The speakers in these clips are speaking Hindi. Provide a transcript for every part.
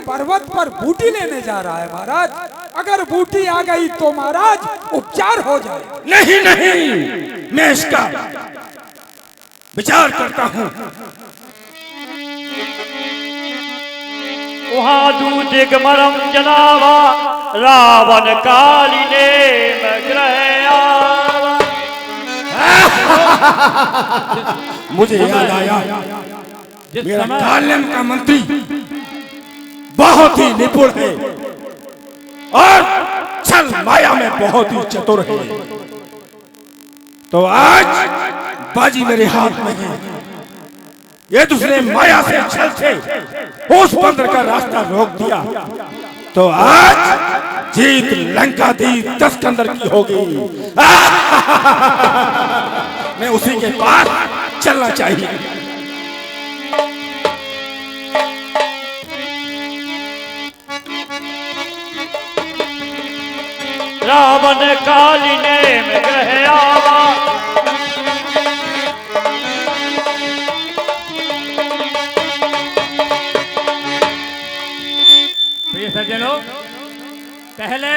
पर्वत पर बूटी लेने जा रहा है महाराज। अगर बूटी आ गई तो महाराज उपचार हो जाए। नहीं नहीं, मैं इसका विचार करता हूँ। वहाँ दूध मरम जनावा रावण काली ने ग्रह आवा। मुझे याद आया, मेरा कालेम का मंत्री बहुत ही निपुण है और छल माया में बहुत ही चतुर है। तो आज बाजी मेरे हाथ में है। ये दूसरे माया से छल से उस बंदर का रास्ता रोक दिया, तो आज जीत लंका दी 10 कंदर की होगी। मैं उसी के पास चलना चाहिए। रावण काली ने ग्रह आवा। प्रिय सज्जनों, पहले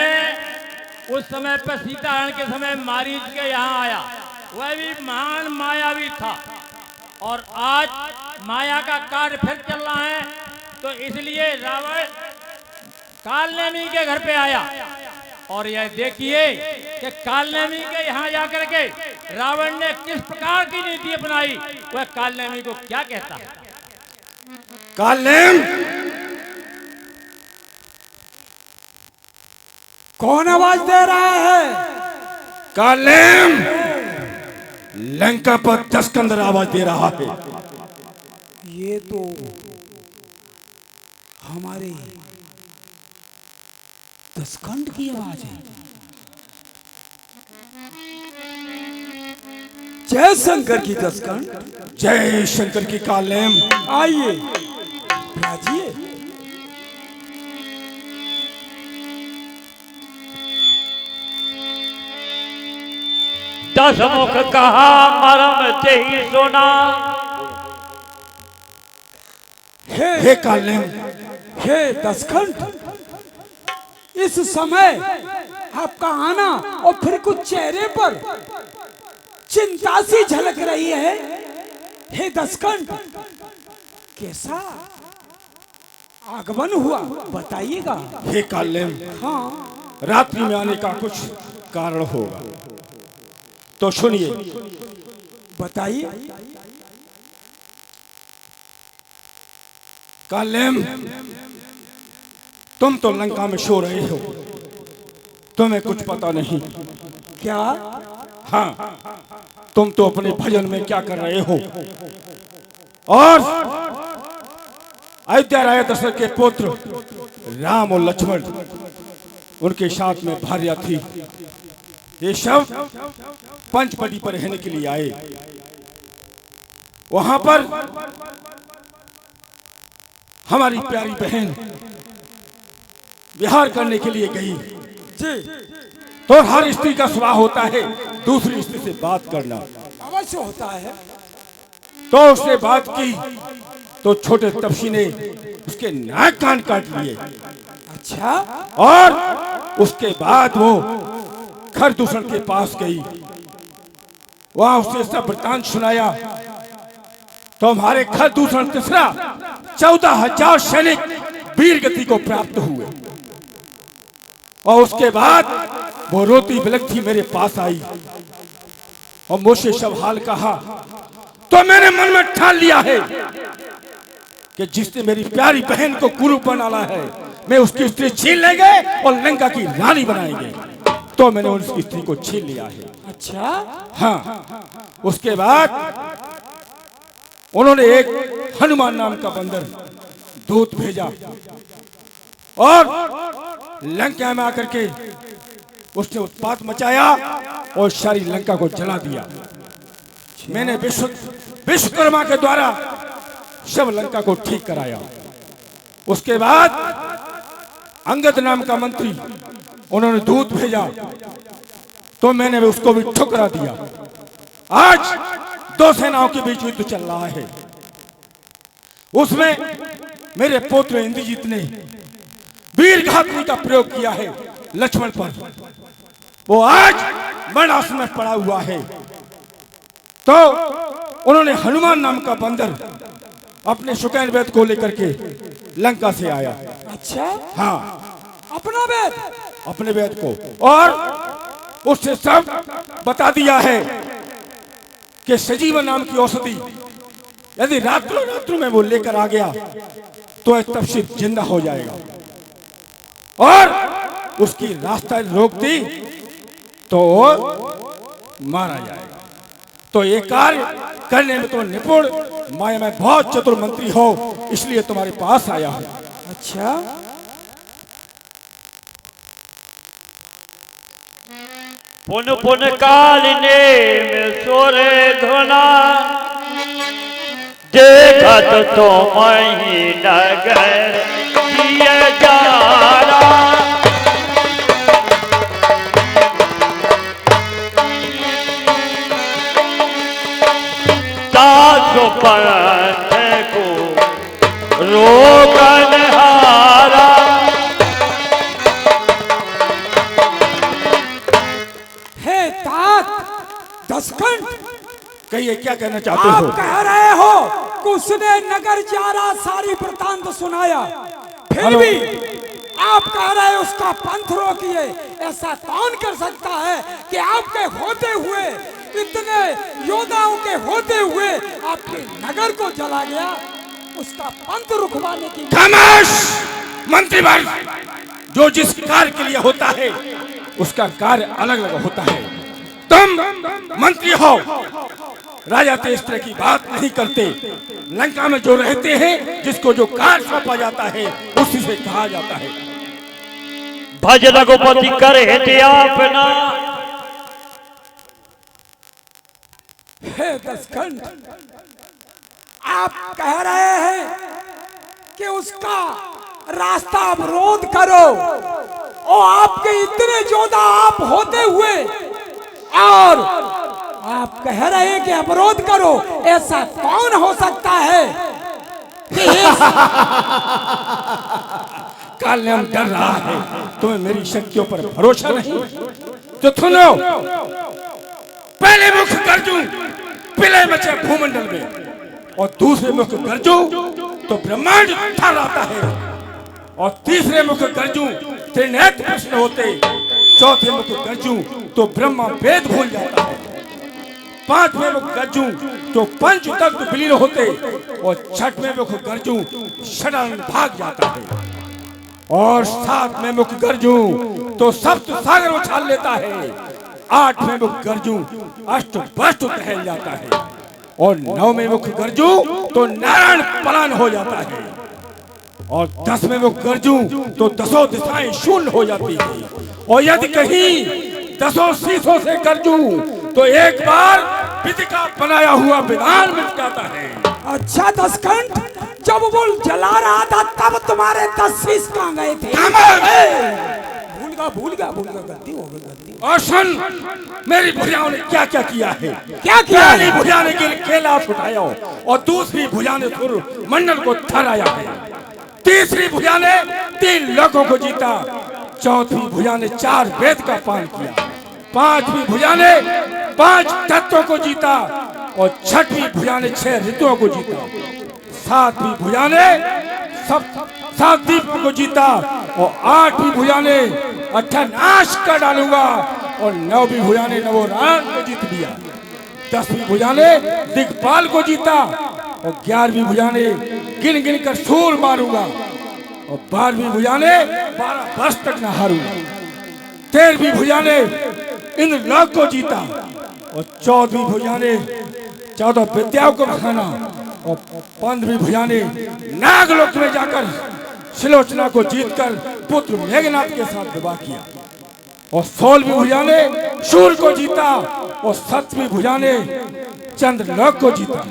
उस समय पर सीताहरण के समय मारीच के यहाँ आया, वह भी महान मायावी था। और आज माया का कार्य फिर चल रहा है, तो इसलिए रावण कालनेमी के घर पे आया। और यह देखिए कि कालनेमी के यहाँ जाकर के रावण ने किस प्रकार की नीति अपनाई। वह कालनेमी को क्या कहता है? कालेम, कौन आवाज दे रहा है? कालेम, लंका पर 10 कंदर आवाज दे रहा है। ये तो हमारे 10 खंड की आवाज है। जय शंकर की 10 खंड। जय शंकर की कालेम। आइए राजिए। दस मुख कहा मरम ते ही सुना। हे कालेम, हे 10 खंड, इस समय आपका आना और फिर कुछ चेहरे पर चिंता सी झलक रही है। हे 10 खंड, कैसा आगमन हुआ बताइएगा। हे कालेम, हाँ रात्रि में आने का कुछ कारण होगा, तो सुनिए। बताइए। कालेम, तुम तो लंका में सो रहे हो, तुम्हें कुछ पता नहीं। क्या? हाँ, तुम तो अपने भजन में क्या कर रहे हो। और अयोध्या राय दशरथ के पुत्र राम और लक्ष्मण, उनके साथ में भार्या थी। ये सब पंचवटी पर रहने के लिए आए। वहां पर हमारी प्यारी बहन विहार करने के लिए गई। तो हर स्त्री का स्वभाव होता है दूसरी स्त्री से बात करना, अवश्य होता है। तो उसने बात की तो छोटे तपसी ने उसके नाक कान काट लिए। अच्छा। और उसके बाद वो खरदूषण के पास गई, वहां उसने सब वृतांत सुनाया। तो हमारे खरदूषण तीसरा 14,000 सैनिक वीर गति को प्राप्त हुए। और उसके बाद वो रोती बिलखती मेरे पास आई और मुझसे सब हाल कहा। तो मैंने मन में ठान लिया है कि जिसने मेरी प्यारी बहन को कुरूप बनाना है, मैं उसकी स्त्री छीन लेंगे और लंका की रानी बनाएंगे। तो मैंने उसकी स्त्री को छीन लिया है। अच्छा। हाँ, उसके बाद उन्होंने एक हनुमान नाम का बंदर दूत भेजा और लंका में आकर के उसने उत्पात मचाया और सारी लंका को जला दिया। मैंने विश्वकर्मा के द्वारा सब लंका को ठीक कराया। उसके बाद अंगद नाम का मंत्री, उन्होंने दूत भेजा तो मैंने उसको भी ठुकरा दिया। आज 2 सेनाओं के बीच युद्ध चल रहा है। उसमें मेरे पुत्र इंद्रजीत ने वीर घातनी का प्रयोग किया है लक्ष्मण पर, वो आज मरणासन में पड़ा हुआ है। तो उन्होंने हनुमान नाम का बंदर अपने शुकैन वेद को लेकर के लंका से आया। अच्छा, हाँ, अपना वेद, अपने वेद को, और उससे सब बता दिया है कि सजीवन नाम की औषधि यदि रात्रों रात्रों में वो लेकर आ गया तो एक तपस्वी जिंदा हो जाएगा, और उसकी रास्ता रोक दी तो मारा जाएगा। तो ये कार्य करने में तो निपुण, माया में बहुत चतुर मंत्री हो, इसलिए तुम्हारे पास आया हूं। अच्छा, पुन पुन कालिने में सोरे धुना, देखत तो मही नगर किए जारा। सासु पंथ को रोकन हारा। हे तात दशकंठ, कहिए क्या कहना चाहते आप हो? कह रहे हो कि उसने नगर जारा सारी वृतांत सुनाया, फिर भी आप कह रहे हैं उसका पंथ रोकिए। ऐसा कौन कर सकता है कि आपके होते हुए, इतने योद्धाओं के होते हुए आपके नगर को जला गया? उसका पंथ रुकवाने की खामोश मंत्रीवर्ग, जो जिस कार्य के लिए होता है उसका कार्य अलग अलग होता है। तुम मंत्री हो, राजा तो इस तरह की बात नहीं करते। लंका में जो रहते हैं, जिसको जो कार्य सौंपा जाता है उसी से कहा जाता है। भज रघुपति कर हेते अपना। हे दशकंठ, आप कह रहे हैं कि उसका रास्ता अवरोध करो, और आपके इतने योद्धा आप होते हुए, और आप कह रहे हैं कि अवरोध करो। ऐसा कौन हो सकता है कि काल्याम डर रहा है, तुम्हें मेरी शक्तियों पर भरोसा नहीं? तो सुनो, पहले मुख गर्जू पिले मचे भूमंडल में, और दूसरे मुख गर्जू तो ब्रह्मांड थर्राता है, और तीसरे मुख गर्जू त्रिनेत्र प्रश्न होते, चौथे मुख गर्जू तो ब्रह्मा वेद भूल जाता है, पांचवें मुख गर्जू तो पंच तत्व विलीन होते, और छठवें मुख गर्जू षडानंद भाग जाता है, और सातवें मुख गर्जू तो सप्त सागर उछाल लेता है, आठवें मुख गर्जू अष्ट वस्तु टहल जाता है, और नौवें मुख गर्जू तो नारायण पलायन हो जाता है, और 10वें मुख गर्जू तो दसों दिशाएं शून्य हो जाती है, और यदि कहीं 10 शीशों से गर्जू तो एक बार विधि का बनाया हुआ विधान मिट जाता है। अच्छा दशकंठ, जब वो जला रहा था तब तुम्हारे 10 शीश कहाँ गए थे? भूल गया, गलती हो गई। और सुन, मेरी भुजाओं ने क्या क्या किया है? क्या किया है? पहली भुजा ने केला उठाया, और दूसरी भुजा ने सुर मंडल को थराया है, तीसरी भुजा ने 3 लोगों को जीता, चौथी भुजा ने 4 वेद का पान किया, पांचवी भुजा ने 5 तत्वों को जीता, और छठवीं भुजा ने 6 ऋतुओं को जीता, सातवीं भुजा ने 7 दीपों को जीता, और 8वीं भुजा ने 8 नाश कर डालूंगा, और 9वीं भुजा ने नवोरान को जीत लिया, 10वीं भुजा ने दिग्पाल को जीता, और 11वीं भुजा ने गिन गिन कर सूर मारूंगा, और 12वीं भुजा ने 12 वर्ष तक न हारूंगा, 13वीं भुजा ने इंद्रलोक को जीता, और 14वीं भुजा ने 14 विद्याओं को बखाना, और 15वीं भुजा ने नागलोक में जाकर शिलोचना को जीतकर पुत्र मेघनाथ के साथ विवाह किया, और 16वीं भुजा ने सूर्य को जीता, और 17वीं भुजा ने चंद्रलोक को जीता,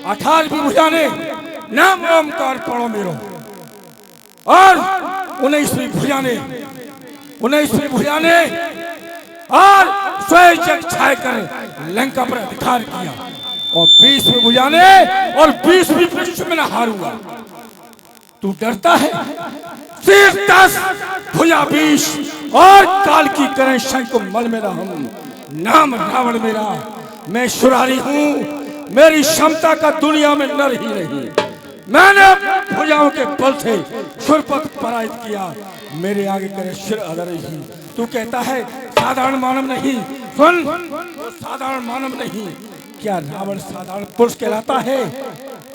18वीं भुजा ने नाम ओमकार पढ़ो मेरो, और 19वीं भुजा ने और स्वयं जग छाए कर लंका पर अधिकार किया, और 20वीं भुजा ने और 20वीं पृथ्वी में न हारूंगा। तू डरता है? शीर्ष 10 भुजा 20 और काल की करें शंख मल मेरा हम नाम रावण मेरा। मैं शुरारी हूँ, मेरी क्षमता का दुनिया में नर ही नहीं। मैंने भुजाओं के बल से सुरपत पराजित किया, मेरे आगे करे शिर अधर ही। तू कहता है साधारण मानव नहीं, सुन वो साधारण मानव नहीं। क्या रावण साधारण पुरुष कहलाता है?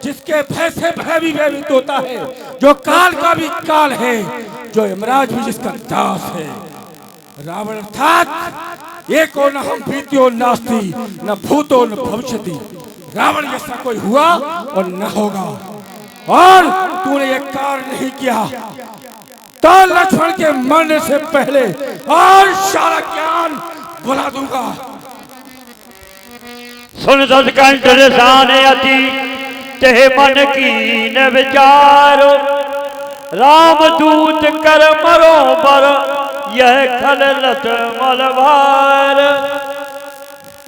जिसके भय से भय भी भयभीत होता है, जो काल का भी काल है, जो यमराज भी जिसका दास है। रावण अर्थात एको न हम भीत्यो नास्ति न भूतो न भविष्यति। रावण जैसा कोई हुआ और न होगा। और तूने ये कार्य नहीं किया तो लक्ष्मण के मरने से पहले और सारा ज्ञान बुला दूंगा। सुन सतकंठ रसाने अति तेह मन की न विचारो। राम दूत कर मरो बर यह खल लत मलभार।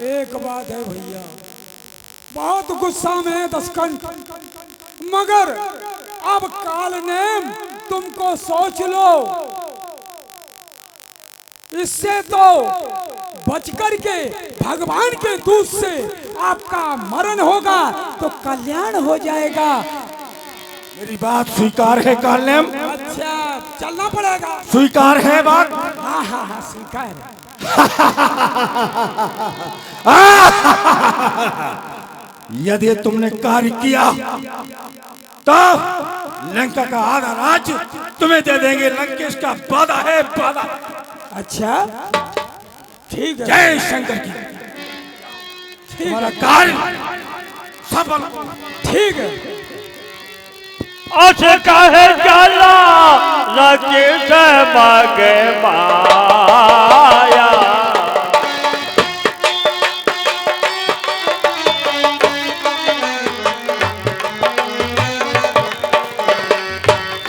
एक बात है भैया, बहुत गुस्सा में है दशकंठ, मगर अब काल ने तुमको सोच लो। इससे तो बचकर के भगवान के दूत से आपका मरण होगा तो कल्याण हो जाएगा। मेरी बात स्वीकार है कालनेम? अच्छा, चलना पड़ेगा। स्वीकार है बात? हाँ हाँ हाँ स्वीकार है। यदि तुमने कार्य किया तो लंका का आधा राज्य तुम्हें दे देंगे। लंकेश का वादा है, वादा। अच्छा ठीक है। जय शंकर की। तुम्हारा कार्य सफल। ठीक है। अस कहे चला राकेश मागे माया।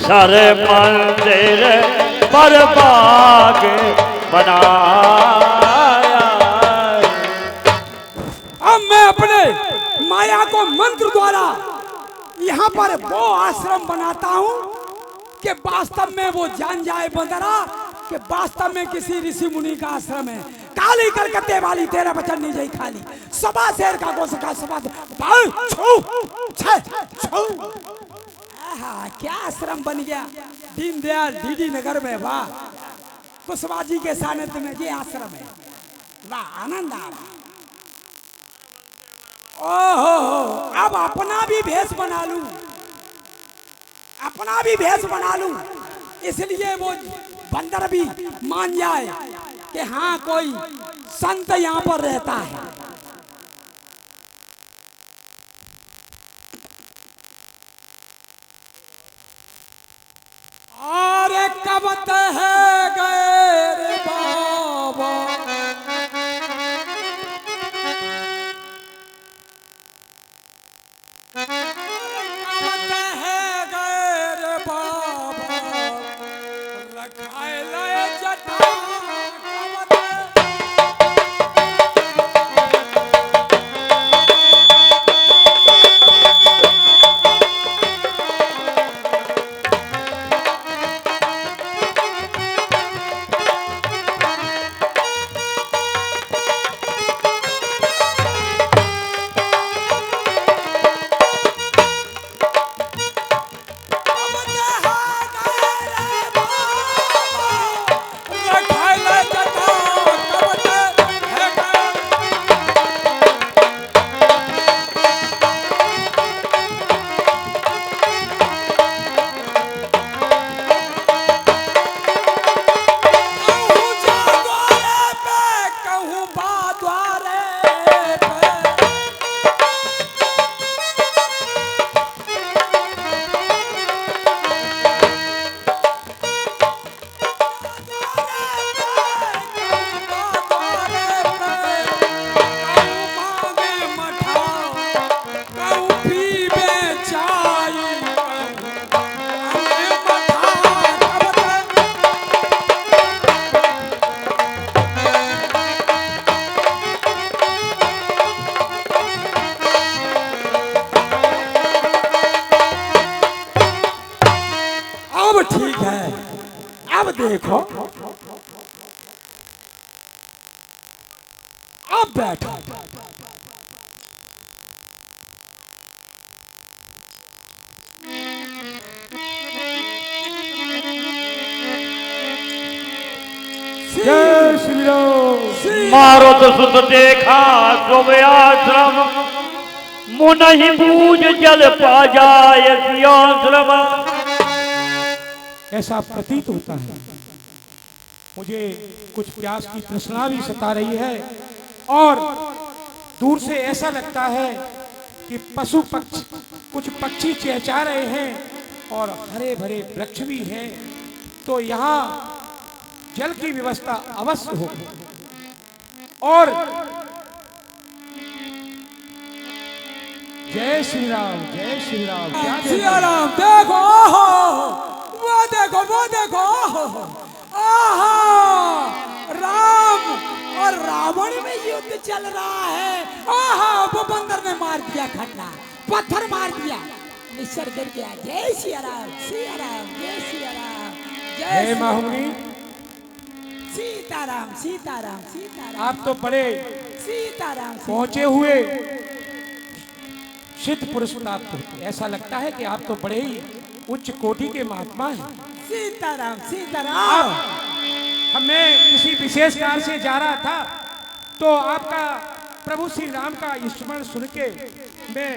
सारे मंदिर पर बाग बनाया। अब मैं अपने माया को मंत्र द्वारा यहाँ पर वो आश्रम बनाता हूँ कि वास्तव में वो जान जाए बंदरा कि वास्तव में किसी ऋषि मुनि का आश्रम है। काली कलकत्ते वाली तेरा वचन नहीं जाई खाली। सबा शेर का गोश का सबा क्या आश्रम बन गया दीनदयाल डीडी नगर में। वाह, कुशवाहा जी के सानिध्य में ये आश्रम है। वाह, आनंद आ रहा। ओहो, अब अपना भी भेष बना लूं, अपना भी भेष बना लूं, इसलिए वो बंदर भी मान जाए कि हाँ कोई संत यहाँ पर रहता है। अरे कब तह गए रे बाबा, अब देखो, अब बैठो। जय श्री राम। मारुत सुत देखा सोव्याश्रम, मुनहि बूझ जल पा जाय सियाश्रम। ऐसा प्रतीत होता है, मुझे कुछ प्यास की तृष्णा भी सता रही है और दूर से ऐसा लगता है कि पशु पक्षी, कुछ पक्षी चहचहा रहे हैं और हरे भरे वृक्ष भी हैं, तो यहाँ जल की व्यवस्था अवश्य हो। और जय श्री राम, जय श्री राम। क्या सिया राम, देखो, ओहो, वो देखो, वो देखो, ओहो, आहा, राम और रावण में युद्ध चल रहा है। आहा, वो बंदर ने मार दिया खन्ना, पत्थर मार दिया, निसर गिर गया। जय सिया राम, सिया राम, जय सिया राम, जय जय माहुनी। सीताराम, सीताराम, सीताराम। आप तो बड़े सीताराम पहुंचे हुए सिद्ध पुरुष प्राप्त होते, ऐसा लगता है कि आप तो बड़े ही उच्च कोटि के महात्मा हैं। सीताराम, सीताराम। हमें किसी विशेष कार्य से जा रहा था, तो आपका प्रभु श्री राम का स्मरण सुन के मैं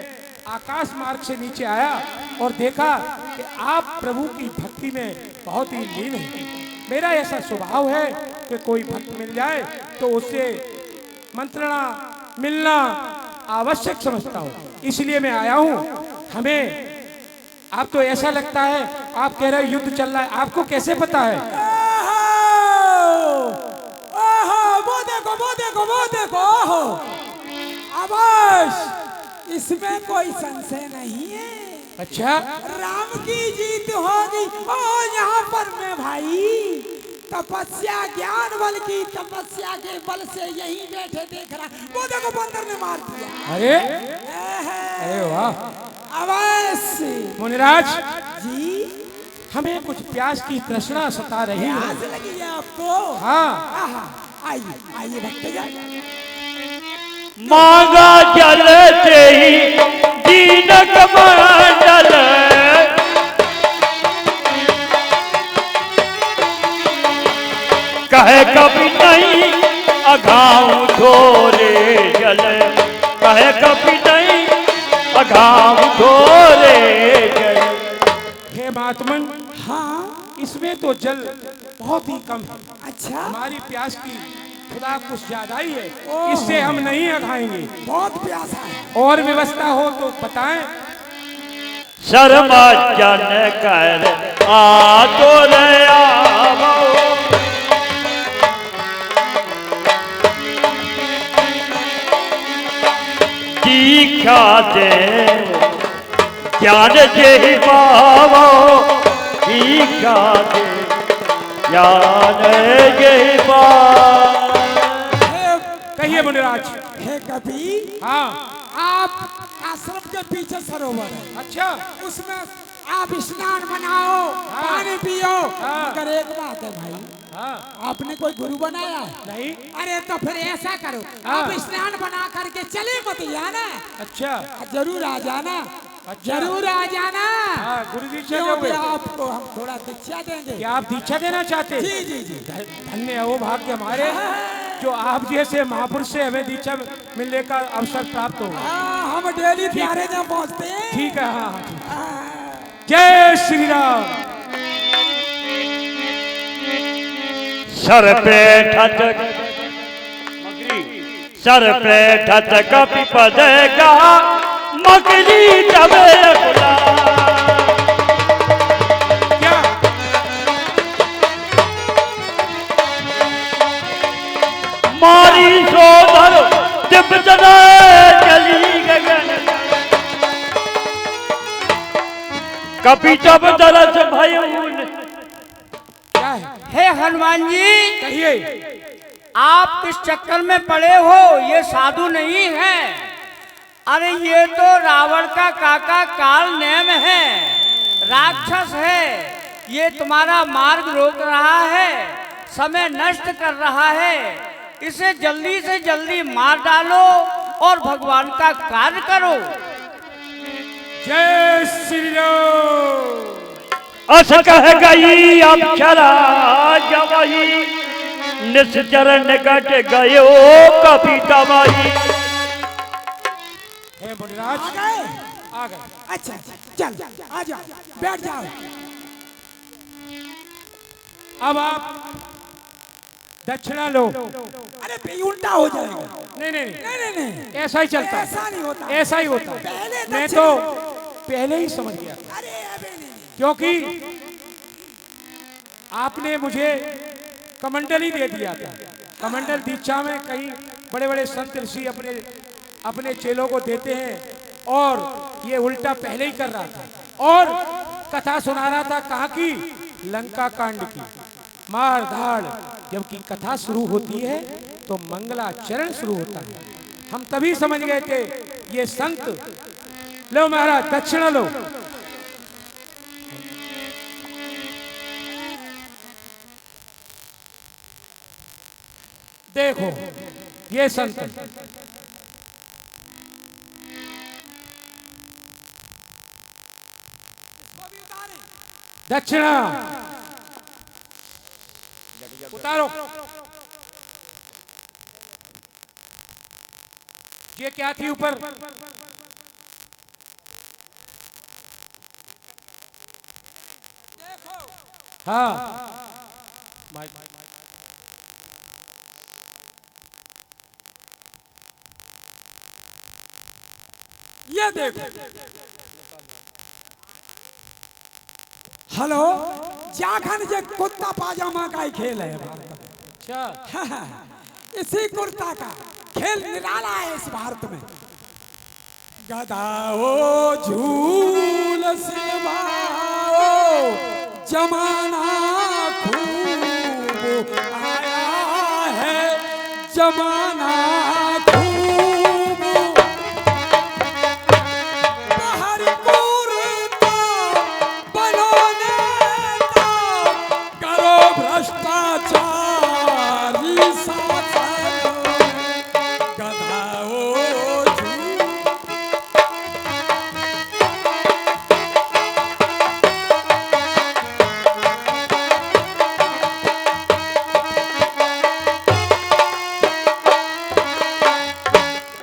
आकाश मार्ग से नीचे आया और देखा कि आप प्रभु की भक्ति में बहुत ही लीन हैं। मेरा ऐसा स्वभाव है कि कोई भक्त मिल जाए तो उससे मंत्रणा मिलना आवश्यक समझता हूँ, इसलिए मैं आया हूँ। हमें आप तो ऐसा लगता है, आप कह रहे युद्ध चल रहा है, आपको कैसे पता है? ओहो, वो देखो, वो देखो, वो देखो, ओहो, अवश्य इसमें कोई संशय नहीं है। अच्छा, राम की जीत होगी। ओ यहाँ पर मैं भाई तपस्या, ज्ञान बल की तपस्या के बल से यहीं बैठे देख रहा। वो देखो, बंदर ने मार दिया। अरे अरे वाह। अवश्य मुनिराज जी, हमें कुछ प्यास की तृष्णा सता रही है। प्यास लगी है आपको? हाँ। आहा, आइए, आइए भक्तजन। मांगा जल से ही दीनक मंडल, कहे कभी नहीं अघाऊ थोरे जल, कहे कभी नहीं अघाऊ थोरे जल। हे महात्मन, हाँ, इसमें तो जल बहुत ही कम है। अच्छा, हमारी प्यास की खुदा कुछ ज्यादा ही है, ओह। इससे हम नहीं अघाएंगे। बहुत प्यासा है। और व्यवस्था हो तो बताएं। शर्मा जन कर आ तो रया, दीक्षा दे ज्ञान जे पावो, दीक्षा दे ज्ञान जे पावो। कहिए मुनिराज। हे कपि, हाँ। आप आश्रम के पीछे सरोवर है, अच्छा, उसमें आप स्नान बनाओ, पानी पियो। हाँ। मगर एक बात है भाई, हाँ। आपने कोई गुरु बनाया है? नहीं। अरे तो फिर ऐसा करो, हाँ। आप स्नान बना करके चले मत जाना, अच्छा, जरूर आ जाना। अच्छा। जरूर आ जाना। हाँ, गुरु दीक्षा क्योंकि दोगे? आपको हम थोड़ा दीक्षा देंगे। क्या आप दीक्षा देना चाहते? जी जी जी। धन्य है वो भाग्य हमारे, जो आप जैसे महापुरुष से हमें दीक्षा मिलने का अवसर प्राप्त हो। हाँ, हम डेली प्यारे जहाँ पहुँचते हैं। ठीक है। हाँ, ठीक। हाँ। जय श्री राम। सर पे ठचक सर पे ठचक पिपदेगा, मकली तबे बुला। क्या? मारी सोधर जब चली गगन, कपि तब दरस भयून। क्या है? हे हनुमान जी, कहिए। आप किस चक्कर में पड़े हो? ये साधु नहीं है। अरे ये तो रावण का काका काल नेम है, राक्षस है। ये तुम्हारा मार्ग रोक रहा है, समय नष्ट कर रहा है। इसे जल्दी से जल्दी मार डालो और भगवान का कार्य करो। जय श्री राम। अस कह गई अप्सरा जवाई, निश्चर निकट गयो कविता बाई। हे मुनिराज आ गए? आ गए। अच्छा चल आ जाओ, बैठ जाओ। अब आप दक्षिणा लो। अरे भाई उल्टा हो जाएगा। नहीं नहीं नहीं नहीं नहीं, ऐसा ही चलता ऐसा है, नहीं होता। ऐसा ही होता पहले है। मैं दक्षिणा। तो पहले ही समझ गया, अरे अबे नहीं, क्योंकि आपने मुझे कमंडल ही दे दिया था। कमंडल दीक्षा में कई बड़े बड़े संत ऋषि अपने अपने चेलों को देते हैं, और ये उल्टा पहले ही कर रहा था और कथा सुना रहा था। कहाँ की? लंका कांड की। मार धाड़ जबकि कथा शुरू होती है तो मंगलाचरण शुरू होता है। हम तभी समझ गए थे ये संत। लो महाराज दक्षिणा लो। देखो ये संत दक्षिणा उतारो। ये क्या थी ऊपर? हाँ ये देखो। हेलो, जाखन जे कुत्ता पाजामा का ही खेल है भारत में। अच्छा इसी कुर्ता का खेल निराला है इस भारत में। गदाओ झूल सिलवाओ, जमाना खूब आया है, जमाना खूब। बाहर कुर्ता बनो नेता, करो भ्रष्टाचार शासन। गधाओ झूल।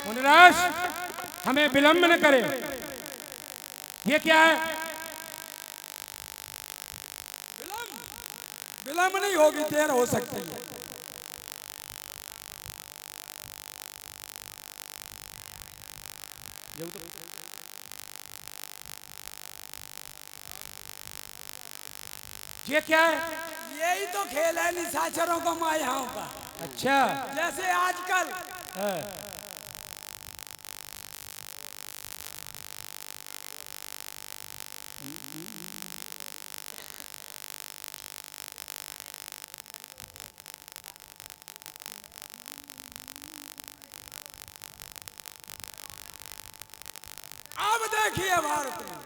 मुनिराज हमें विलंब न करे। ये क्या है? विलंब नहीं होगी, देर हो सकती है। ये क्या है? यही तो खेल है निशाचरों का, मायाओं का। अच्छा जैसे आजकल हाँ। अब देखिए भारत में,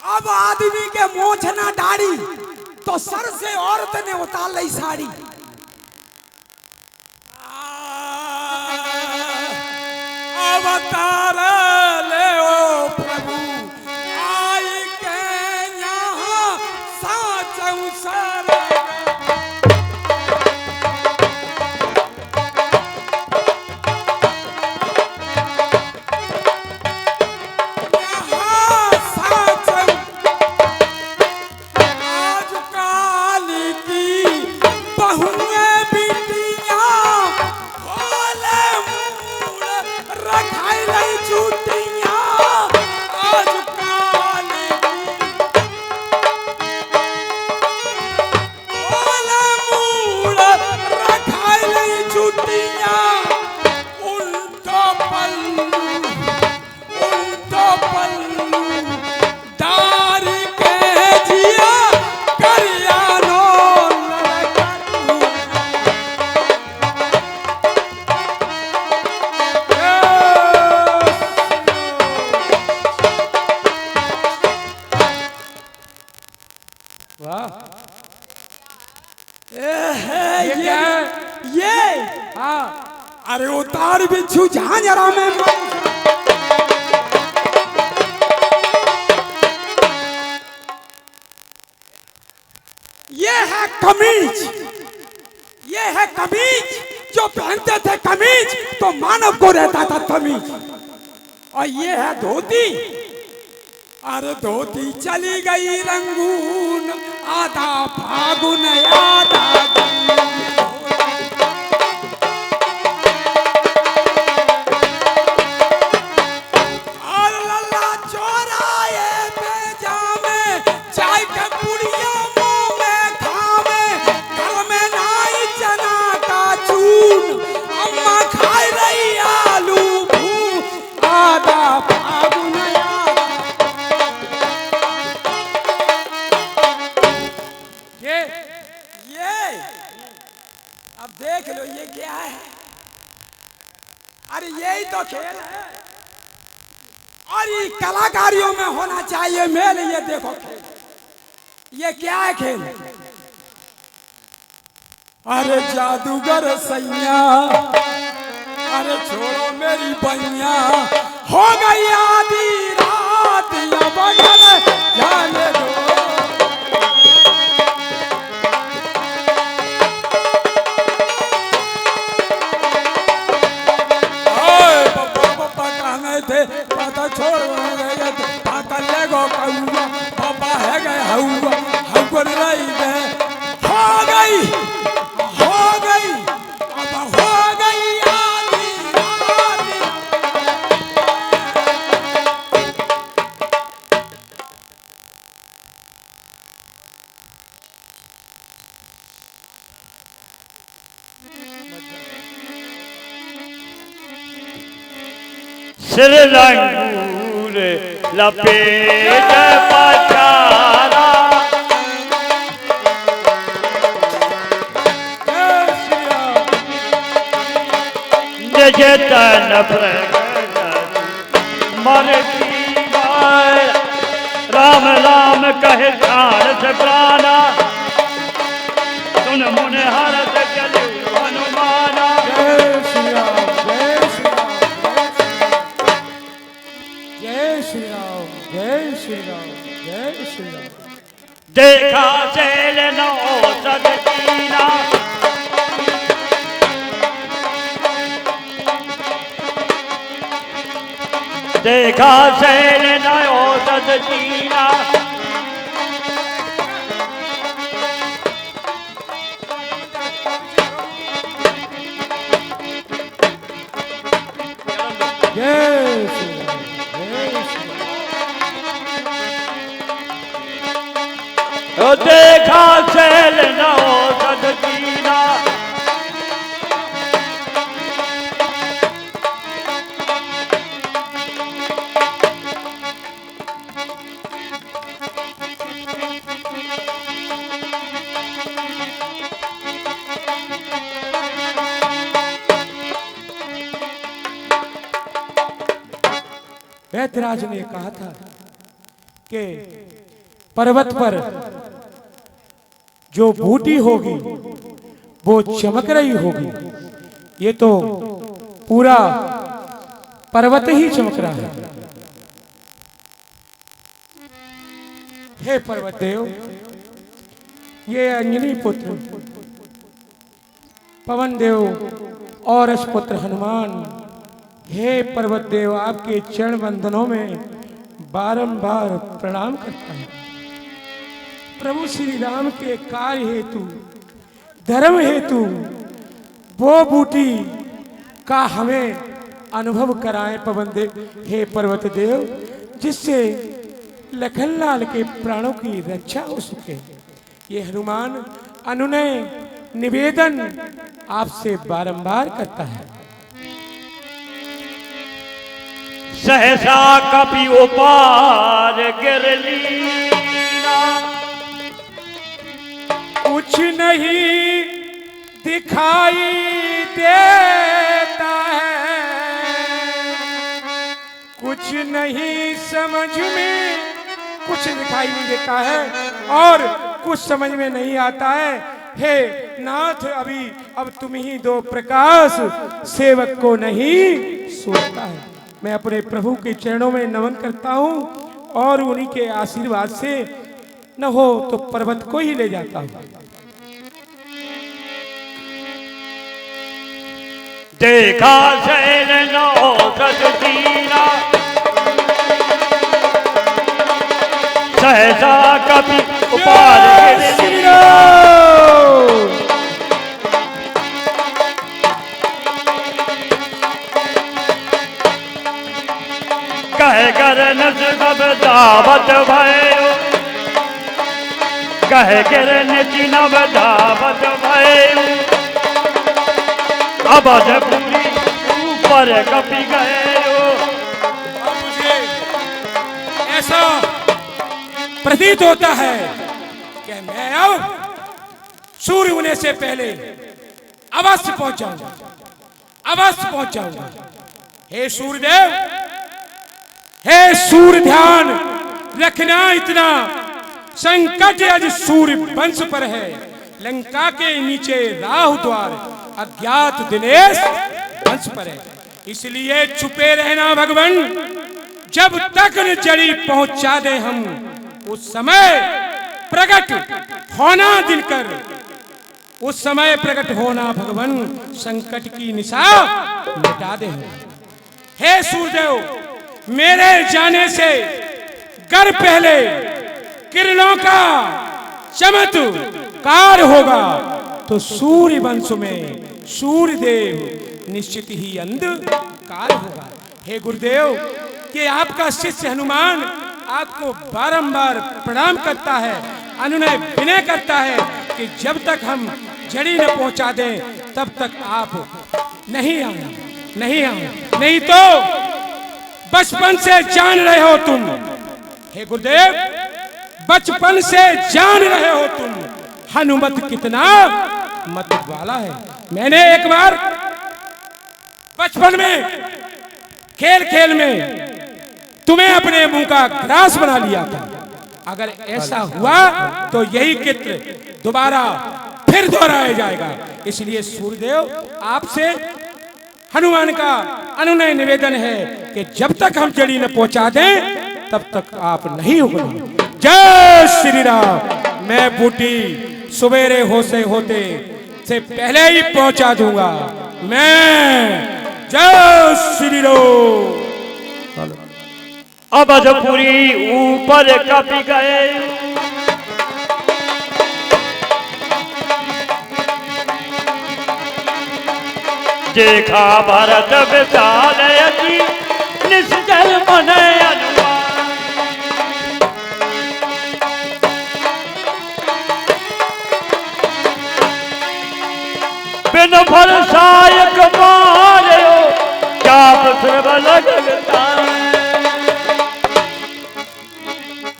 अब आदमी के मोछ ना दाढ़ी तो सर से औरत ने उतार ली साड़ी। अवतार ले ओ प्रभु, आई के यहाँ साचौ सर। वाह, ये क्या है? ये हाँ, अरे उतार बिच्छू जहां जरा मैं ये है कमीज, ये है कमीज जो पहनते थे कमीज तो मानव को रहता था तमीज। और ये है धोती, अरे धोती चली गई रंगून, आधा फागुन आधा और लल्ला चौराहे पे जामे, चाय के पुड़िया मुंह में खावे, घर में नाई चना का चून, अम्मा खाई रही आलू भून, आधा फागुन ये अब देख लो ये क्या है। अरे यही तो खेल है और ये कलाकारियों में होना चाहिए मेल। ये देखो खेल, ये क्या है खेल। अरे जादूगर सैया, अरे छोड़ो मेरी बैया, हो गई आधी रात या बगल जाने दो। थे पता छोड़ गए पता लगो कौआ पापा है गए हौआ हौकर रही गए हो गई अब हो गई आधी आधी। सिर लंगूर लपेट पछाड़ा, जय तन मर की राम राम कहे ठाण से प्राणा, सुन मुन हरत चले हनुमाना। जय श्री राम, जय श्री राम, जय श्री राम, जय श्री राम, जय श्री राम। देखा सेल नो सदकीना, देखा सेल नो सदकीना, जय श्री राम, जय श्री राम। देखा सेल नो सदकीना, वैद्यराज ने कहा था कि पर्वत पर जो बूटी होगी वो चमक रही होगी। ये तो पूरा पर्वत ही चमक रहा है। हे पर्वत देव, ये अंजनी पुत्र पवन देव और रसपुत्र हनुमान, हे पर्वत देव, आपके चरण बंधनों में बारंबार प्रणाम करता है। प्रभु श्री राम के कार्य हेतु, धर्म हेतु वो बूटी का हमें अनुभव कराएं पवन देव, हे पर्वत देव, जिससे लखनलाल के प्राणों की रक्षा हो सके। ये हनुमान अनुनय निवेदन आपसे बारंबार करता है। सहसा कपि उपार गिरलीना, कुछ नहीं दिखाई देता है, कुछ नहीं समझ में कुछ दिखाई नहीं देता है और कुछ समझ में नहीं आता है। हे नाथ, अभी अब तुम ही दो प्रकाश, सेवक को नहीं सोता है। मैं अपने प्रभु के चरणों में नमन करता हूँ और उन्हीं के आशीर्वाद से न हो तो पर्वत को ही ले जाता हूँ। देखा शैल नौसद दीना, सहसा कभी उपार कह कर नजब दावत भयो, कह कर नचिनब दावत भयो, अब पूरी ऊपर कपी गए हो। अब मुझे ऐसा प्रतीत होता है कि मैं अब सूर्य होने से पहले अवश्य पहुंच जाऊंगा, अवश्य पहुंच जाऊंगा। हे सूर्यदेव, हे सूर्य, ध्यान रखना, इतना संकट आज सूर्य वंश पर है। लंका के नीचे राहु द्वार अज्ञात दिनेश वंश पर है, इसलिए छुपे रहना भगवान। जब तक न जड़ी पहुंचा दे हम, उस समय प्रकट होना दिनकर, उस समय प्रकट होना भगवान। संकट की निशा मिटा दे। हे सूर्यदेव, मेरे जाने से कर पहले किरणों का चमत्कार होगा तो सूर्य वंश में सूर्य देव निश्चित ही अंधकार होगा। हे गुरुदेव, कि आपका शिष्य हनुमान आपको बारंबार प्रणाम करता है, अनुनय विनय करता है कि जब तक हम जड़ी न पहुंचा दें तब तक आप नहीं आना, नहीं आना, नहीं तो बचपन से जान रहे हो तुम। हे गुरुदेव, बचपन से जान रहे हो तुम हनुमत कितना मत वाला है। मैंने एक बार बचपन में खेल खेल में तुम्हें अपने मुंह का ग्रास बना लिया था। अगर ऐसा हुआ तो यही चित्र दोबारा फिर दोहराया जाएगा। इसलिए सूर्यदेव, आपसे हनुमान का अनुनय निवेदन है कि जब तक हम जड़ी न पहुंचा दें तब तक आप नहीं होगा। जय श्री राम। मैं बूटी सवेरे होते से पहले ही पहुंचा दूंगा मैं। जय श्री राम। अब पूरी ऊपर कपी गए, देखा भरत विशाल अति निश्चल मन अनुमान, बिन भरसायक मार्यो चाप सर्व लगता,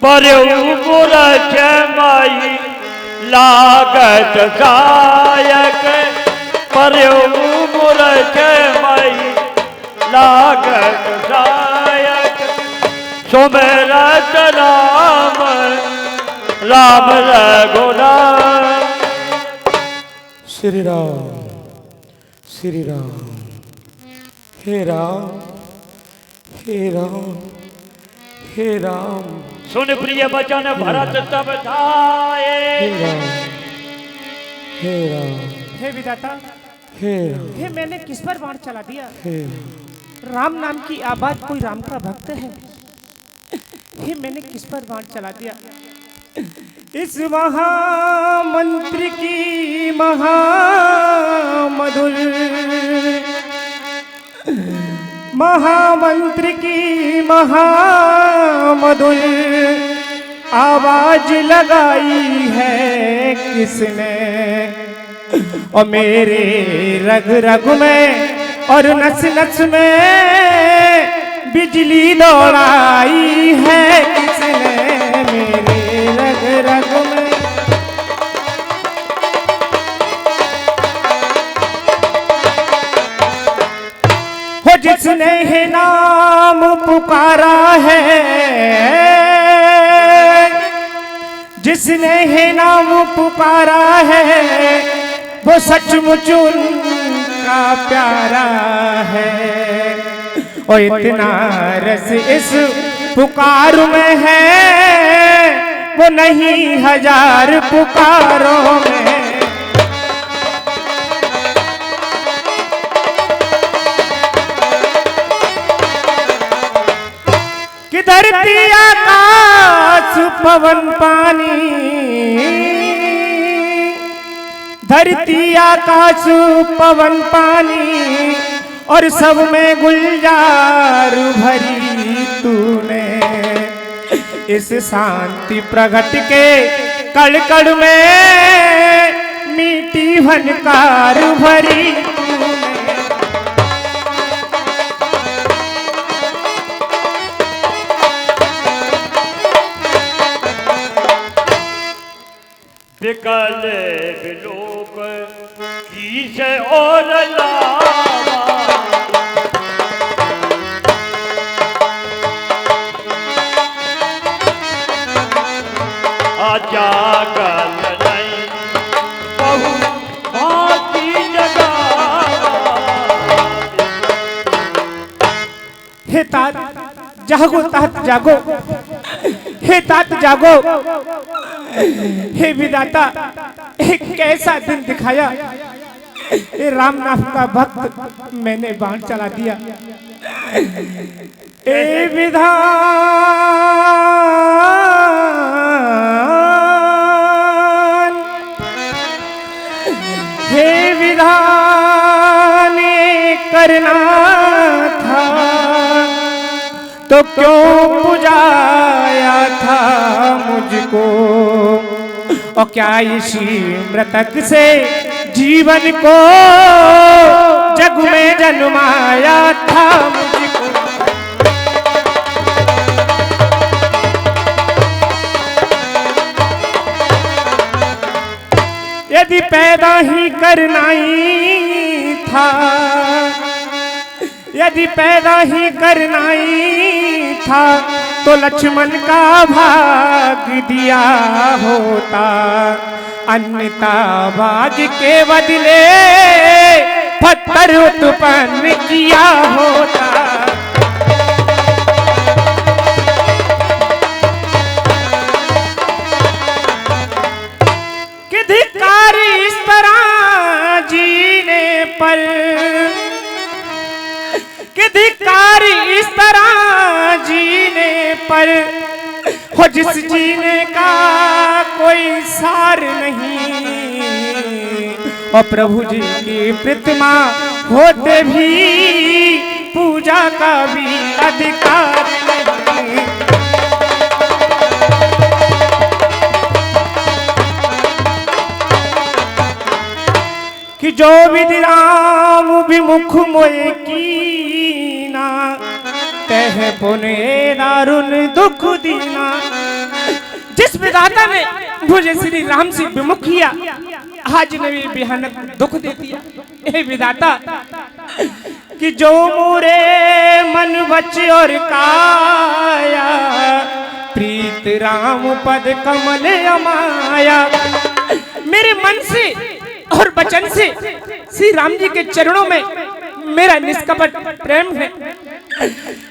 पर माई लागत सायक, पर माई लागत सायक, सुमेरत राम राम रघुनाथ। श्री राम, श्री राम। हे राम, हे राम, हे राम। सुन प्रिय बचन भरत तब धाये, हे राम, हे राम, हे विधाता, हे राम, हे मैंने किस पर बाण चला दिया? हे राम नाम की आबाद कोई राम का भक्त है? हे मैंने किस पर बाण चला दिया? इस महामंत्र की महामधुर, महामंत्र की महामधुर आवाज लगाई है किसने? और मेरे रग रग में और नस नस में बिजली दौड़ाई है किसने? मेरे रग रग में हो जिसने है नाम पुकारा है, जिसने है नाम पुकारा है वो सचमुच उनका प्यारा है। और इतना रस इस पुकार में है वो नहीं हजार पुकारों में। कि धरती आकाश पवन पानी, धरती आकाश पवन पानी और सब में गुलजार भरी तूने। इस शांति प्रगट के कड़ कड़ में मीठी भनकार भरी तूने। विकल विलोप कीस और लावा, जागल नहीं बहु भांति जगावा। हे तात जागो, तात जागो, हे तात जागो। हे विधाता एक कैसा दिन दिखाया, ये राम नाम का भक्त मैंने बाण चला दिया। ए विधान, हे विधान करना था तो क्यों पुजाया था मुझको। और क्या इसी मृतक से जीवन को जग में जन्माया था मुझको। यदि पैदा ही करना ही था, यदि पैदा ही करना ही था तो लक्ष्मण का भाग दिया होता। अन्यथा भाग के बदले पत्थर उत्पन्न किया होता। कि धिक्कारी इस तरह जीने पर, कि धिक्कारी इस तरह जीने पर हो जिस जीने का कोई सार नहीं। और प्रभु जी की प्रतिमा होते भी पूजा का भी अधिकार नहीं। कि जो विधि राम विमुख मोए कीना, कह पुने दारुण दुख दीना। जिस विधाता ने मुझे श्री राम से विमुख किया, आज ने भी भयानक दुख दे दिया। हे विधाता, कि जो मोरे मन वच और काया, प्रीत राम पद कमल अमाया। मेरे मन से और वचन से श्री राम जी के चरणों में मेरा निष्कपट प्रेम है।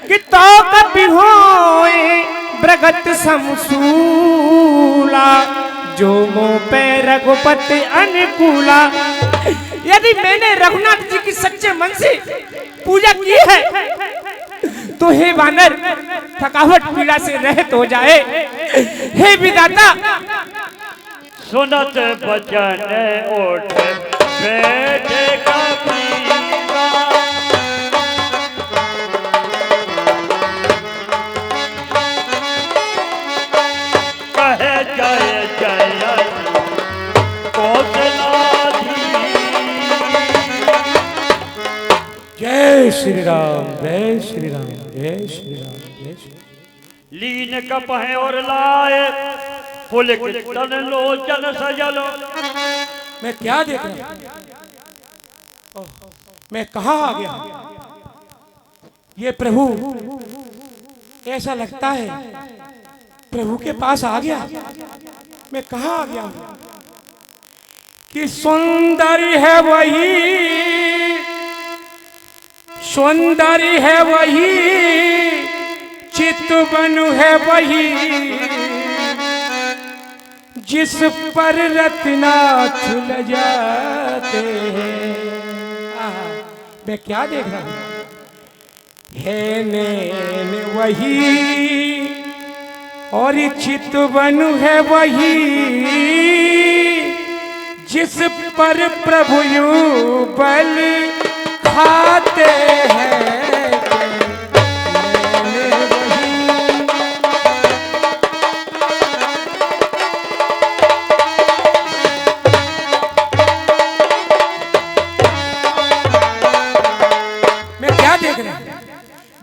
कि तो कभी होए ब्रगत समसूला, जो मोह पे रघुपति अनुकूला। यदि मैंने रघुनाथ जी की सच्चे मन से पूजा की है तो हे वानर थकावट पीड़ा से रहित हो जाए। हे विधाता, सुनत बचन ओठ बैठे कबीरा, कहे जय जय कौशलाधीश। जय श्री राम, जय श्री राम, जय श्री राम, जय श्री। लीन कपह और लाए पुलिक तन लोचन सजल। मैं क्या देख रहा हूं? मैं कहाँ आ गया? ये प्रभु, ऐसा लगता है प्रभु के पास आ गया। मैं कहाँ आ गया हूँ कि सौंदर्य है वही, सौंदर्य है वही, चितवन है वही, जिस पर रत्ना छुल जाते हैं। मैं क्या देख रहा हूँ? है नैन वही और चितवन है वही, जिस पर प्रभु यूं बल खाते हैं।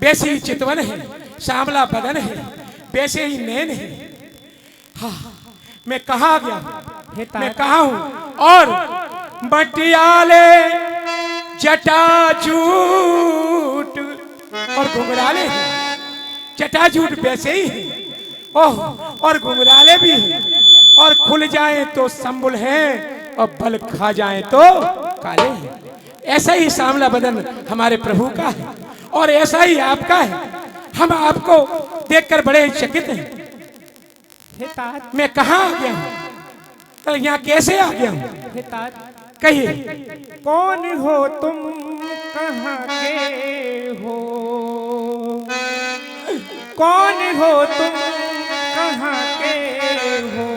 वैसे ही चितवन है, श्यामला बदन है, वैसे ही नैन है। हाँ, मैं कहाँ गया? मैं कहाँ हूँ? और मटियाले जटाजूट और घुंघराले हैं। जटाजूट वैसे ही है, ओह, और घुंघराले भी हैं, और खुल जाए तो संबुल हैं और बल खा जाए तो काले हैं। ऐसा ही श्यामला बदन हमारे प्रभु का है और ऐसा ही आपका है। हम आपको देखकर बड़े चकित हैं। मैं कहाँ आ गया हूँ? यहाँ कैसे आ गया हूँ? कहिए, कौन हो तुम, कहाँ के हो? कौन हो तुम, कहाँ के हो?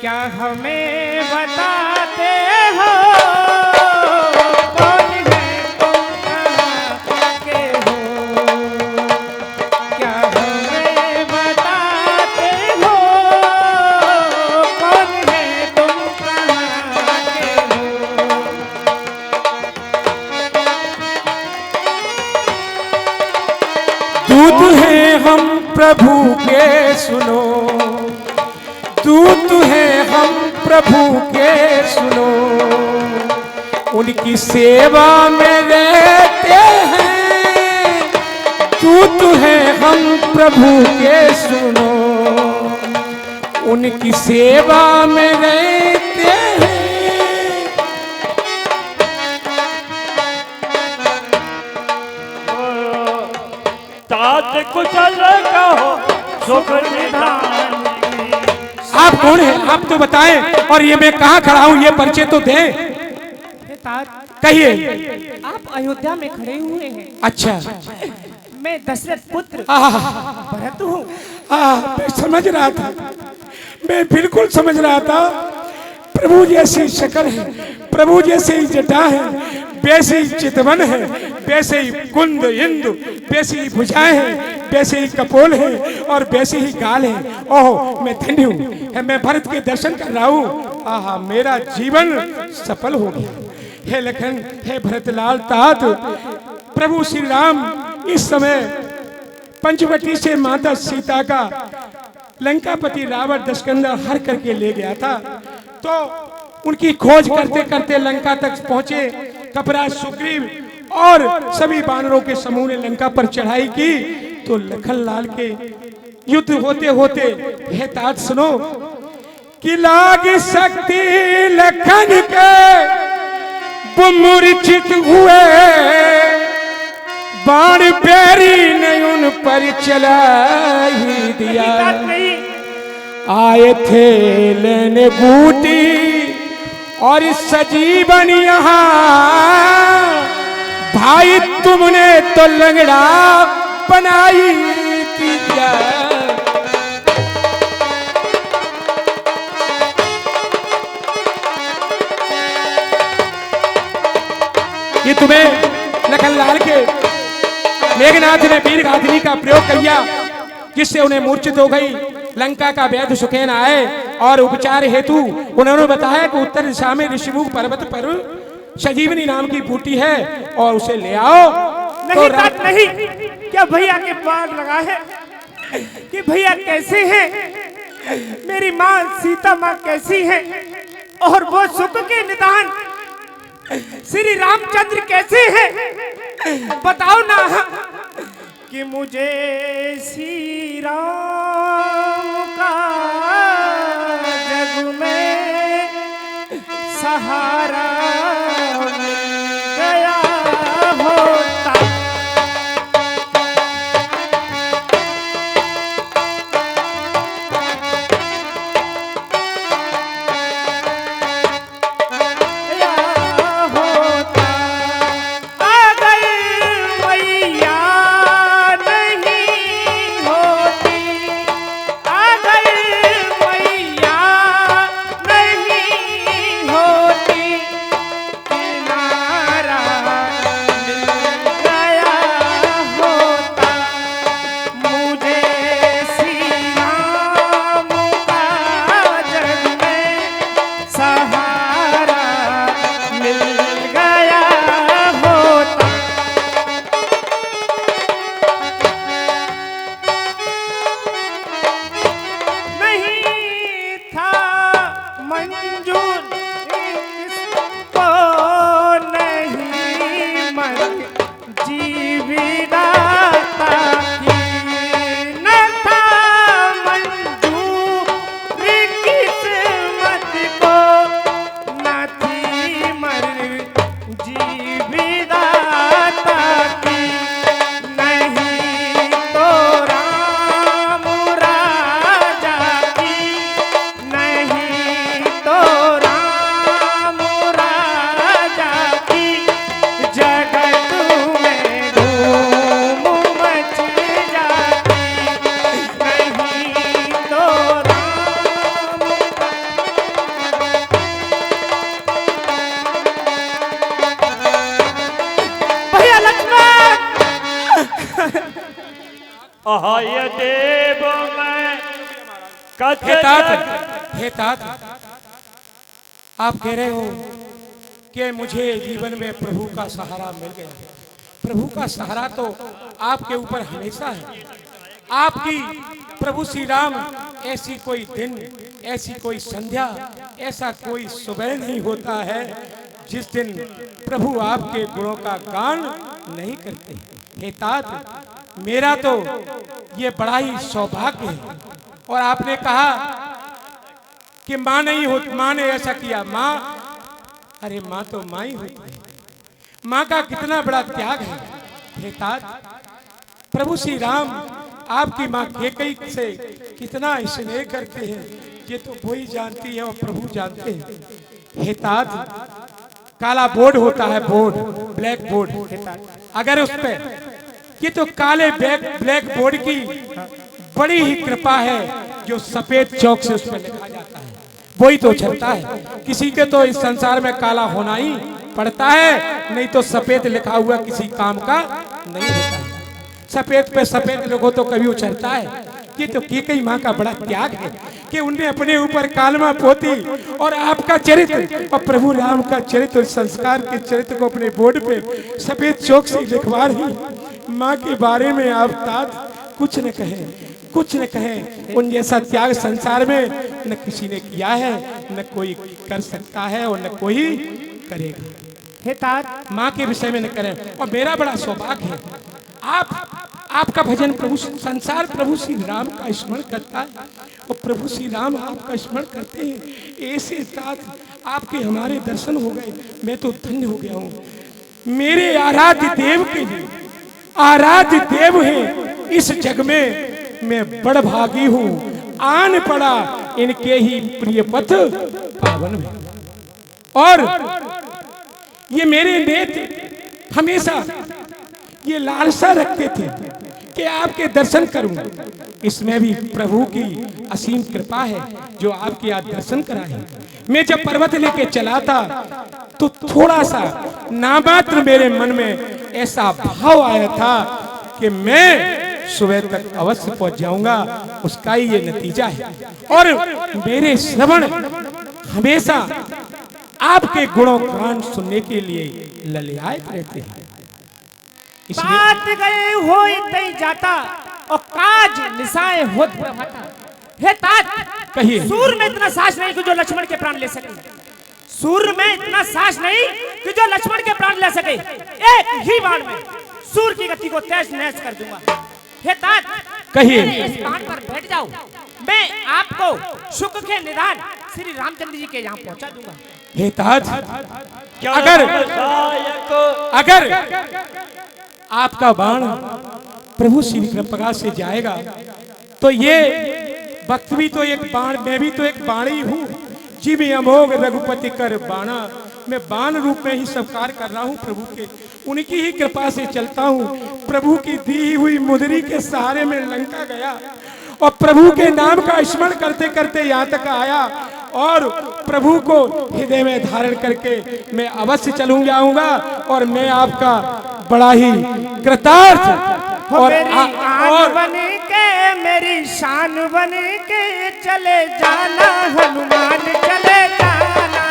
क्या हमें बताते हो? दूत हैं हम प्रभु के सुनो, दूत हैं हम प्रभु के सुनो, उनकी सेवा में रहते हैं। दूत हैं हम प्रभु के सुनो, उनकी सेवा में रहते हैं। तात कुशल कहो सुख निधान। आप कौन है? आप तो बताएं, और ये मैं कहाँ खड़ा हूँ ये परिचय तो दें। कहिए। आप अयोध्या में खड़े हुए हैं। अच्छा, मैं दशरथ पुत्र भरत हूँ। मैं समझ रहा था, मैं बिल्कुल समझ रहा था। प्रभु जैसी शक्ल है, प्रभु जैसे ही जटा है, वैसे ही चितवन है, वैसे ही कुंद इंदु, वैसे ही भुजाएं हैं, वैसे ही कपोल है और वैसे ही गाल है। ओह, मैं धन्य हूँ, मैं भरत के दर्शन कर रहा हूँ। आहा, मेरा जीवन सफल हो गया। हे लखन, हे भरतलाल तात, प्रभु श्री राम इस समय पंचवटी से माता सीता का लंकापति रावण दशकंधा हर करके ले गया था। तो उनकी खोज करते करते लंका तक पहुंचे। कपरा, सुग्रीव और सभी वानरों के समूह ने लंका पर चढ़ाई की। तो लखन लाल के युद्ध होते होते, हे तात सुनो, कि लाग शक्ति लखन के वो मूर्छित हुए, बाण बैरी ने उन पर चला ही दिया। आए थे लेने बूटी और सजीवन यहाँ, भाई तुमने तो लंगड़ा बनाई थी क्या? ये तुम्हें लखनलाल के मेघनाथ ने वीर गाथनी का प्रयोग किया, जिससे उन्हें मूर्छित हो गई। लंका का वैद्य सुखेन आए और उपचार हेतु उन्होंने बताया कि उत्तर दिशा में ऋषिमुख पर्वत पर संजीवनी नाम की बूटी है और उसे ले आओ। नहीं तो तात नहीं, क्या भैया के पार लगा है कि भैया कैसे हैं? मेरी माँ सीता माँ कैसी है? और वो सुख के निदान श्री रामचंद्र कैसे हैं? बताओ ना कि मुझे श्री राम का सहारा गया होता। अहाय देव मैं कथ हे तात, आप कह रहे हो कि मुझे जीवन में प्रभु का सहारा मिल गया। प्रभु का सहारा तो आपके ऊपर हमेशा है। आपकी प्रभु श्री राम ऐसी कोई दिन, ऐसी कोई संध्या, ऐसा कोई सुबह नहीं होता है जिस दिन प्रभु आपके गुणों का गान नहीं करते। हे तात, मेरा तो ये बड़ा ही सौभाग्य है। और आपने कहा कि माँ नहीं होती, माँ ने ऐसा किया। माँ, अरे माँ तो माँ ही होती है। माँ का कितना बड़ा त्याग है। हे तात, प्रभु श्री राम आपकी माँ कैकेयी से कितना स्नेह करते हैं, ये तो वही जानती है और प्रभु जानते हैं। हे तात, काला बोर्ड होता है, बोर्ड, ब्लैक बोर्ड, अगर उस पे ये तो काले ब्लैक बोर्ड की बड़ी ही कृपा है जो सफेद चौक से उस पर लिखा जाता है, वही तो चलता है। किसी के तो इस संसार में काला होना ही पड़ता है, नहीं तो सफेद लिखा हुआ किसी काम का नहीं होता है। सफेद पे सफेद लोगों तो कभी उछलता है। ये तो कैकेयी माँ का बड़ा त्याग है कि उनने अपने ऊपर कालमा पोती और आपका चरित्र और प्रभु राम का चरित्र, संस्कार के चरित्र को अपने बोर्ड पे सफेद चौक से लिखवा रही। माँ के बारे में आप तात कुछ न कहें, कुछ न कहें। उन जैसा त्याग संसार में न किसी ने किया है, न कोई कर सकता है और न कोई करेगा। हे तात, माँ के विषय में न करें। और मेरा बड़ा सौभाग्य है, आपका भजन प्रभु संसार प्रभु श्री राम का स्मरण करता है और प्रभु श्री राम आपका स्मरण करते हैं। ऐसे तात आपके हमारे दर्शन हो गए, मैं तो धन्य हो गया हूँ। मेरे आराध्य देव के लिए आराध्य देव है इस जग में, मैं बड़ भागी हूँ। आन पड़ा इनके ही प्रिय पथ पावन में। और ये मेरे नेत्र हमेशा ये लालसा रखते थे कि आपके दर्शन करूं। इसमें भी प्रभु की असीम कृपा है जो आपके आज दर्शन कराए। मैं जब पर्वत लेके चला था तो थोड़ा सा नामात्र मेरे मन में ऐसा भाव आया था कि मैं सुबह तक अवश्य पहुंच जाऊंगा। उसका ही ये नतीजा है। और मेरे श्रवण हमेशा आपके गुणों गान सुनने के लिए ललयाए रहते हैं। बात गए हो तई जाता और काज निशाए होत प्रभाता। हे तात, कहिए। सूर में इतना साहस नहीं कि जो लक्ष्मण के प्राण ले सके। सूर में इतना साहस नहीं कि जो लक्ष्मण के प्राण ले सके। एक ही बाण में सूर की गति को तहस नहस कर दूंगा। हे तात, कहिए। इस बाण पर बैठ जाओ, मैं आपको सुख के निदान श्री रामचंद्र जी के यहाँ पहुँचा दूंगा। हे ताज, क्या अगर सहायक अगर आपका बाण प्रभु श्री कृपा से जाएगा तो ये वक्त भी तो एक बाण, मैं भी तो एक बाणी हूँ। जी मैं अमोघ रघुपति कर बाणा, मैं बाण रूप में ही सत्कार कर रहा हूँ प्रभु के, उनकी ही कृपा से चलता हूँ। प्रभु की दी हुई मुद्री के सहारे में लंका गया और प्रभु के नाम का स्मरण करते करते यहाँ तक आया और प्रभु को हृदय में धारण करके मैं अवश्य चलूं जाऊंगा और मैं आपका बड़ा ही कृतार्थ और बन के मेरी शान बन के चले जाना हनुमान, चले जाना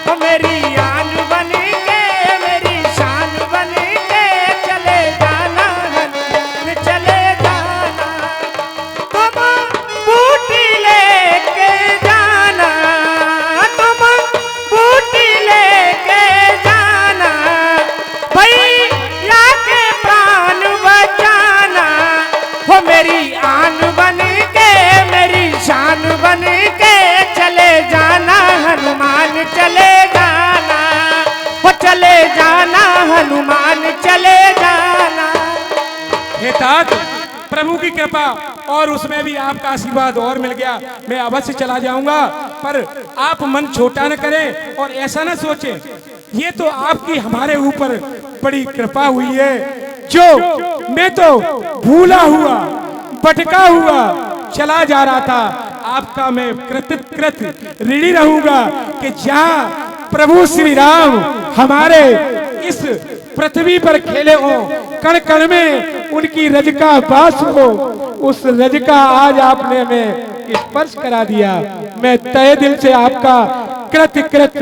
हो मेरी आन बन के मेरी शान बन के चले जाना हनुमान, चले जाना। तुम बूटी लेके जाना, तुम बूटी लेके जाना, भैया के प्राण बचाना हो मेरी आन बन के मेरी शान बन के चले जाना हनुमान, चले जाना हो चले जाना हनुमान, चले जाना। हे तात, प्रभु की कृपा और उसमें भी आपका आशीर्वाद और मिल गया, मैं अवश्य चला जाऊंगा। पर आप मन छोटा न करें और ऐसा न सोचें, ये तो आपकी हमारे ऊपर बड़ी कृपा हुई है, जो मैं तो भूला हुआ भटका हुआ चला जा रहा था, आपका मैं कृत ऋणी रहूंगा कि जहाँ प्रभु श्री राम हमारे इस पृथ्वी पर खेले हो, कण कण में उनकी रज का वास हो, उस रज का आज आपने में स्पर्श करा दिया। मैं तहे दिल से आपका कृत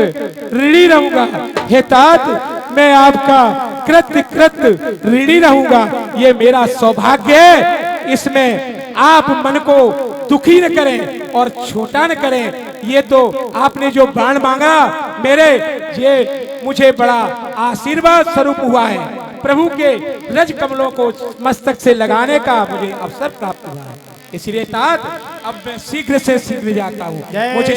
ऋणी रहूंगा। हे तात, मैं आपका कृत ऋणी रहूंगा, ये मेरा सौभाग्य है। इसमें आप मन को दुखी न करें और छोटा न करें। ये तो आपने जो बाण मांगा मेरे, ये मुझे बड़ा आशीर्वाद स्वरूप हुआ है। प्रभु के रज कमलों को मस्तक से लगाने का मुझे अवसर प्राप्त हुआ है। इसलिए तात, अब मैं शीघ्र से शीघ्र जाता हूँ। मुझे